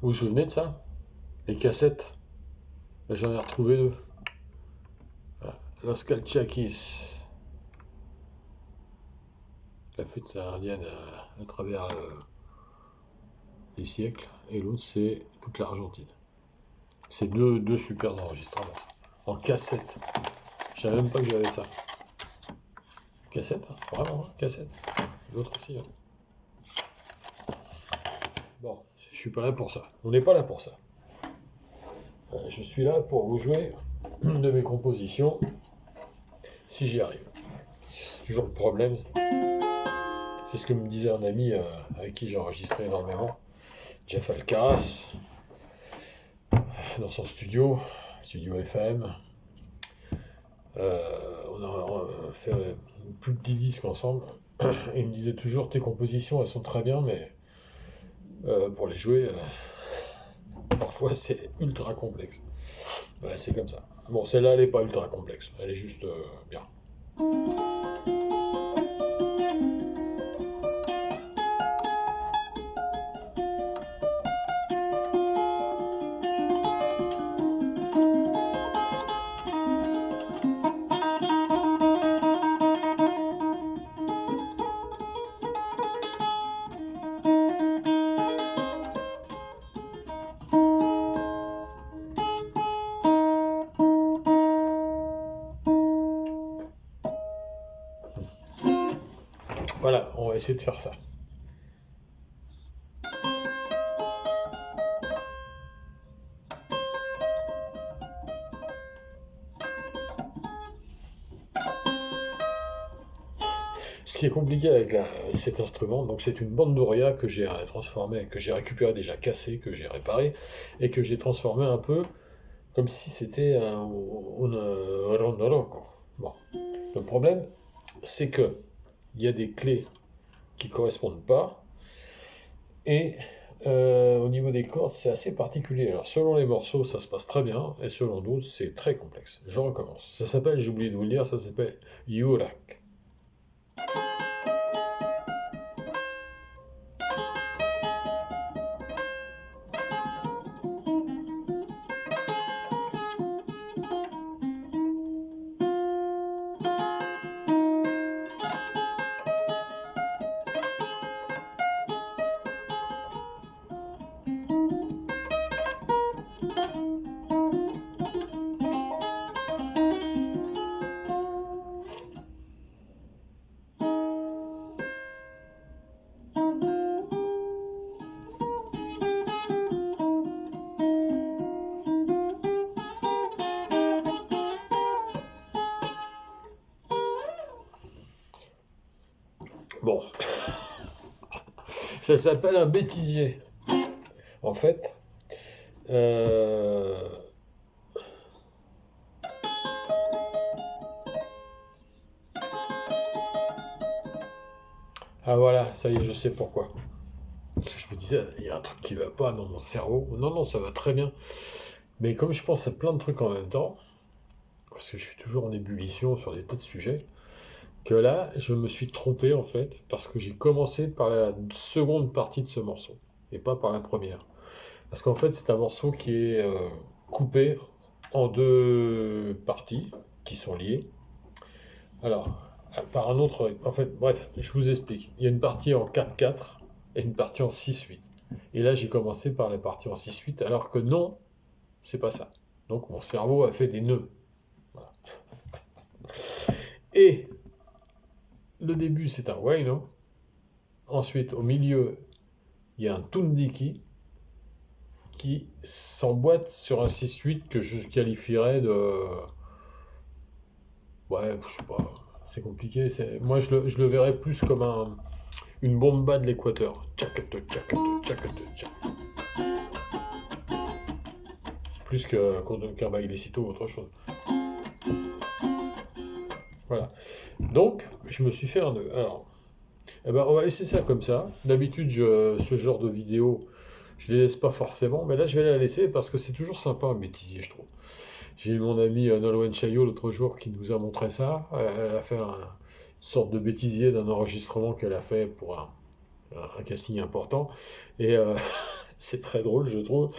Vous vous souvenez de ça? Les cassettes? Ben, j'en ai retrouvé deux. Voilà. Los Calchakis, la flûte sahardienne à travers les siècles, et l'autre c'est toute l'Argentine. C'est deux super enregistrements. En cassette. Je savais même pas que j'avais ça. Cassette, hein, vraiment, hein, cassette. L'autre aussi. Hein. Bon, je suis pas là pour ça. On n'est pas là pour ça. Je suis là pour vous jouer une de mes compositions, si j'y arrive. C'est toujours le problème. C'est ce que me disait un ami avec qui j'ai enregistré énormément, Jeff Alcaraz, dans son studio FM. On a fait plus de 10 disques ensemble. Et il me disait toujours, tes compositions, elles sont très bien, mais pour les jouer, parfois c'est ultra complexe. Voilà, c'est comme ça. Bon, celle-là, elle n'est pas ultra complexe, elle est juste bien. Voilà, on va essayer de faire ça. Ce qui est compliqué avec cet instrument, donc c'est une bandoria que j'ai transformée, que j'ai récupérée déjà cassée, que j'ai réparée, et que j'ai transformée un peu comme si c'était un rondoro. Bon, le problème, c'est que il y a des clés qui correspondent pas, et au niveau des cordes, c'est assez particulier. Alors selon les morceaux, ça se passe très bien, et selon d'autres, c'est très complexe. Je recommence. Ça s'appelle, j'ai oublié de vous le dire, ça s'appelle Yurak. Bon, ça s'appelle un bêtisier. En fait, ah voilà, ça y est, je sais pourquoi. Parce que je me disais, il y a un truc qui va pas dans mon cerveau. Non, non, ça va très bien. Mais comme je pense à plein de trucs en même temps, parce que je suis toujours en ébullition sur des tas de sujets, que là, je me suis trompé en fait, parce que j'ai commencé par la seconde partie de ce morceau, et pas par la première. Parce qu'en fait, c'est un morceau qui est coupé en deux parties, qui sont liées. Alors, par un autre... En fait, bref, je vous explique. Il y a une partie en 4-4 et une partie en 6-8. Et là, j'ai commencé par la partie en 6-8, alors que non, c'est pas ça. Donc, mon cerveau a fait des nœuds. Voilà. Et le début, c'est un Waino. Ensuite, au milieu, il y a un Tundiki qui s'emboîte sur un 6-8 que je qualifierais de... Ouais, je sais pas, c'est compliqué. Moi, je le verrais plus comme une bomba de l'équateur. Plus qu'un bailecito ou autre chose. Voilà. Donc, je me suis fait un nœud. Alors, eh ben, on va laisser ça comme ça. D'habitude, ce genre de vidéo, je les laisse pas forcément, mais là, je vais la laisser parce que c'est toujours sympa un bêtisier, je trouve. J'ai eu mon ami Nolwenn Chaillot l'autre jour qui nous a montré ça. Elle a fait une sorte de bêtisier d'un enregistrement qu'elle a fait pour un casting important. Et C'est très drôle, je trouve.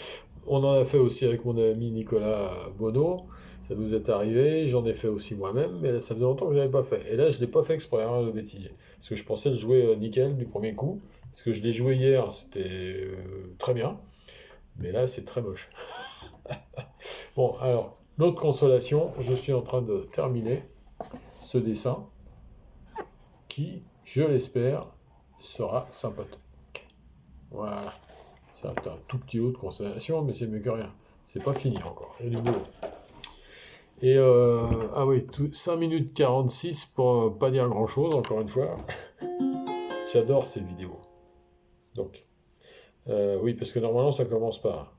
On en a fait aussi avec mon ami Nicolas Bono. Ça nous est arrivé, j'en ai fait aussi moi-même, mais là, ça faisait longtemps que je l'avais pas fait. Et là, je l'ai pas fait exprès, hein, le bêtisier. Parce que je pensais le jouer nickel du premier coup. Parce que je l'ai joué hier, c'était très bien. Mais là, c'est très moche. Bon, alors, l'autre consolation, je suis en train de terminer ce dessin qui, je l'espère, sera sympathique. Voilà. C'est un tout petit lot de consolation, mais c'est mieux que rien. C'est pas fini encore, il y a du boulot. Et ah oui, 5 minutes 46 pour pas dire grand chose, encore une fois. J'adore ces vidéos. Donc, oui, parce que normalement ça commence par.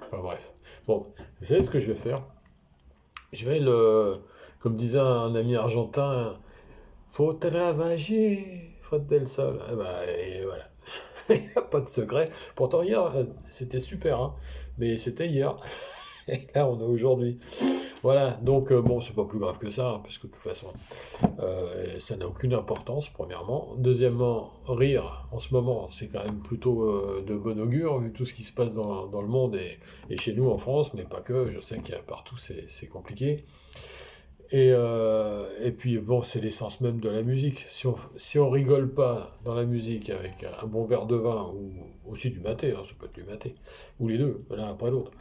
Enfin bref. Bon, vous savez ce que je vais faire? Je vais comme disait un ami argentin, faut travailler, faute del sol. Eh ben, et voilà. Il n'y a pas de secret. Pourtant, hier, c'était super, hein. Mais c'était hier. Et là, on est aujourd'hui. Voilà, donc bon, c'est pas plus grave que ça, hein, parce que de toute façon, ça n'a aucune importance, premièrement. Deuxièmement, rire, en ce moment, c'est quand même plutôt de bon augure, vu tout ce qui se passe dans le monde et chez nous en France, mais pas que, je sais qu'il y a partout, c'est compliqué. Et puis, bon, c'est l'essence même de la musique. Si on rigole pas dans la musique avec un bon verre de vin, ou aussi du maté, hein, ça peut être du maté, ou les deux, l'un après l'autre,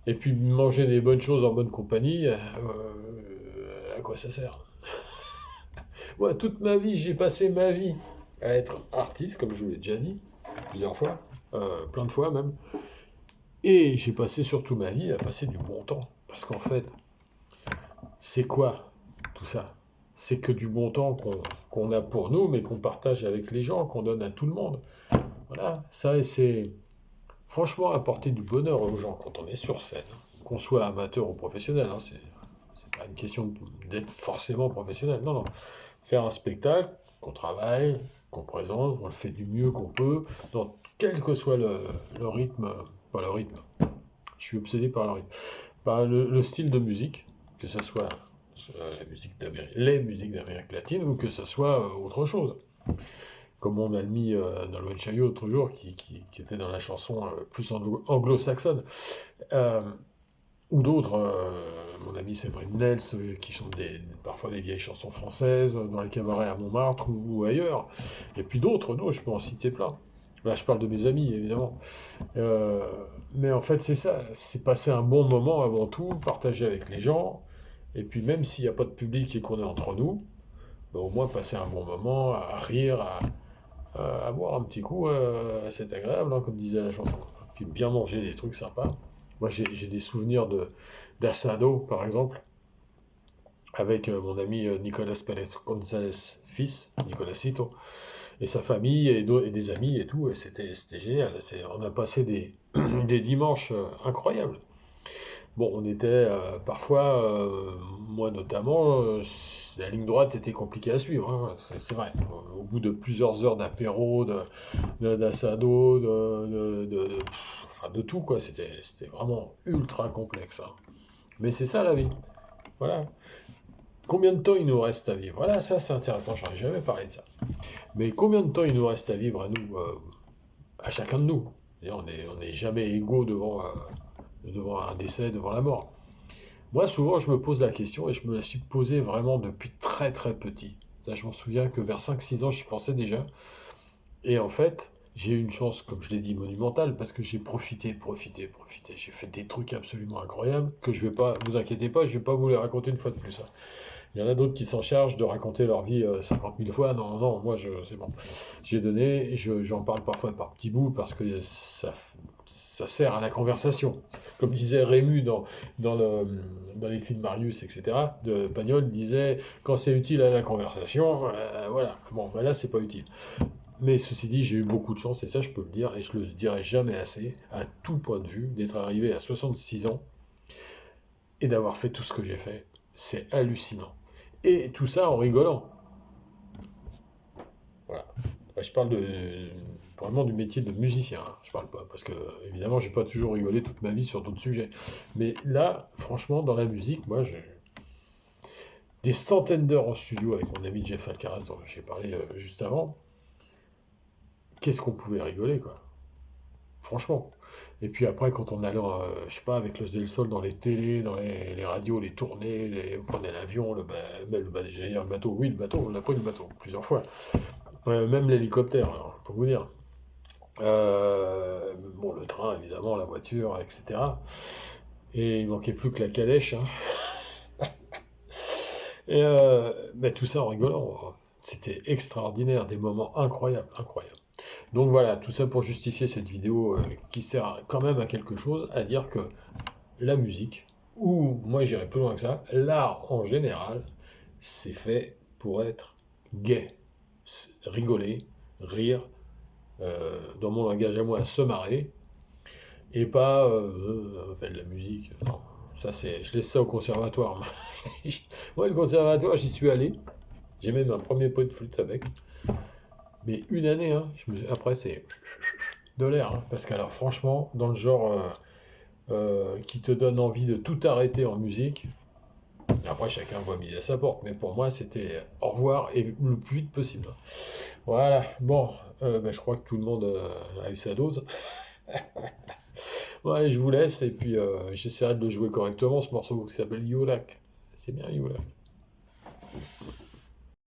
et puis manger des bonnes choses en bonne compagnie, à quoi ça sert? Moi, toute ma vie, j'ai passé ma vie à être artiste, comme je vous l'ai déjà dit, plusieurs fois, plein de fois même, et j'ai passé surtout ma vie à passer du bon temps. Parce qu'en fait, c'est quoi tout ça? C'est que du bon temps qu'on a pour nous, mais qu'on partage avec les gens, qu'on donne à tout le monde. Voilà, ça, c'est franchement apporter du bonheur aux gens quand on est sur scène, hein. Qu'on soit amateur ou professionnel, hein, c'est pas une question d'être forcément professionnel, non, non. Faire un spectacle, qu'on travaille, qu'on présente, on le fait du mieux qu'on peut, dans quel que soit le rythme, pas le rythme, je suis obsédé par le rythme, par le style de musique, que ce soit les musiques d'Amérique latine ou que ce soit autre chose. Comme mon ami Nolwenn Chaillot l'autre jour, qui était dans la chanson plus anglo-saxonne. Ou d'autres, mon ami Séverine Nels, qui chantent parfois des vieilles chansons françaises dans les cabarets à Montmartre ou ailleurs. Et puis d'autres, non, je peux en citer plein. Là, je parle de mes amis, évidemment. Mais en fait, c'est ça, c'est passer un bon moment avant tout, partager avec les gens, et puis même s'il n'y a pas de public et qu'on est entre nous, ben, au moins passer un bon moment, à rire, à boire un petit coup, c'est agréable, hein, comme disait la chanson. Puis bien manger des trucs sympas. Moi, j'ai des souvenirs d'assado, par exemple, avec mon ami Nicolas Pérez González, fils, Nicolasito, et sa famille, et des amis et tout, et c'était génial. On a passé des dimanches incroyables. Bon, on était parfois, moi notamment, la ligne droite était compliquée à suivre, hein, c'est vrai. Au bout de plusieurs heures d'apéro, d'assado, enfin de tout, quoi, c'était vraiment ultra complexe, hein. Mais c'est ça la vie. Voilà. Combien de temps il nous reste à vivre? Voilà, ça c'est intéressant, j'en ai jamais parlé de ça. Mais combien de temps il nous reste à vivre à nous, à chacun de nous? Et on n'est jamais égaux devant un décès, devant la mort. Moi, souvent, je me pose la question, et je me la suis posée vraiment depuis très très petit. Ça, je m'en souviens que vers 5-6 ans, j'y pensais déjà. Et en fait, j'ai eu une chance, comme je l'ai dit, monumentale, parce que j'ai profité. J'ai fait des trucs absolument incroyables, que je vais pas, vous inquiétez pas, je vais pas vous les raconter une fois de plus, hein. Il y en a d'autres qui s'en chargent de raconter leur vie 50 000 fois. Non, non, moi, c'est bon. J'ai donné, j'en parle parfois par petits bouts, parce que ça sert à la conversation. Comme disait Rému dans les films Marius, etc., de Pagnol, disait, quand c'est utile à la conversation, voilà. Bon, ben là, c'est pas utile. Mais ceci dit, j'ai eu beaucoup de chance, et ça, je peux le dire, et je le dirai jamais assez, à tout point de vue, d'être arrivé à 66 ans, et d'avoir fait tout ce que j'ai fait. C'est hallucinant. Et tout ça en rigolant. Voilà. je parle vraiment du métier de musicien, hein. Je parle pas, parce que évidemment, j'ai pas toujours rigolé toute ma vie sur d'autres sujets. Mais là, franchement, dans la musique, moi, j'ai des centaines d'heures en studio avec mon ami Jeff Alcaraz, dont j'ai parlé juste avant. Qu'est-ce qu'on pouvait rigoler, quoi. Franchement. Et puis après, quand on allait, je sais pas, avec Los Del Sol dans les télés, dans les radios, les tournées, on prenait l'avion, j'allais dire le bateau, oui, le bateau, on a pris le bateau plusieurs fois. Même l'hélicoptère, alors, pour vous dire. Bon, le train, évidemment, la voiture, etc. Et il manquait plus que la calèche, hein. Et tout ça en rigolant. C'était extraordinaire, des moments incroyables, incroyables. Donc voilà, tout ça pour justifier cette vidéo qui sert quand même à quelque chose, à dire que la musique, ou moi j'irais plus loin que ça, l'art en général, c'est fait pour être gai, rigoler, rire, dans mon langage à moi, se marrer, et pas faire de la musique. Non, ça c'est, je laisse ça au conservatoire. Moi le conservatoire, j'y suis allé, j'ai même un premier pot de flûte avec, mais une année, hein, après c'est de l'air, hein, parce qu'alors franchement, dans le genre qui te donne envie de tout arrêter en musique, après chacun voit midi à sa porte, mais pour moi c'était au revoir et le plus vite possible. Voilà, bon, je crois que tout le monde a eu sa dose. Ouais, je vous laisse et puis j'essaierai de le jouer correctement ce morceau qui s'appelle You Like. C'est bien You Like.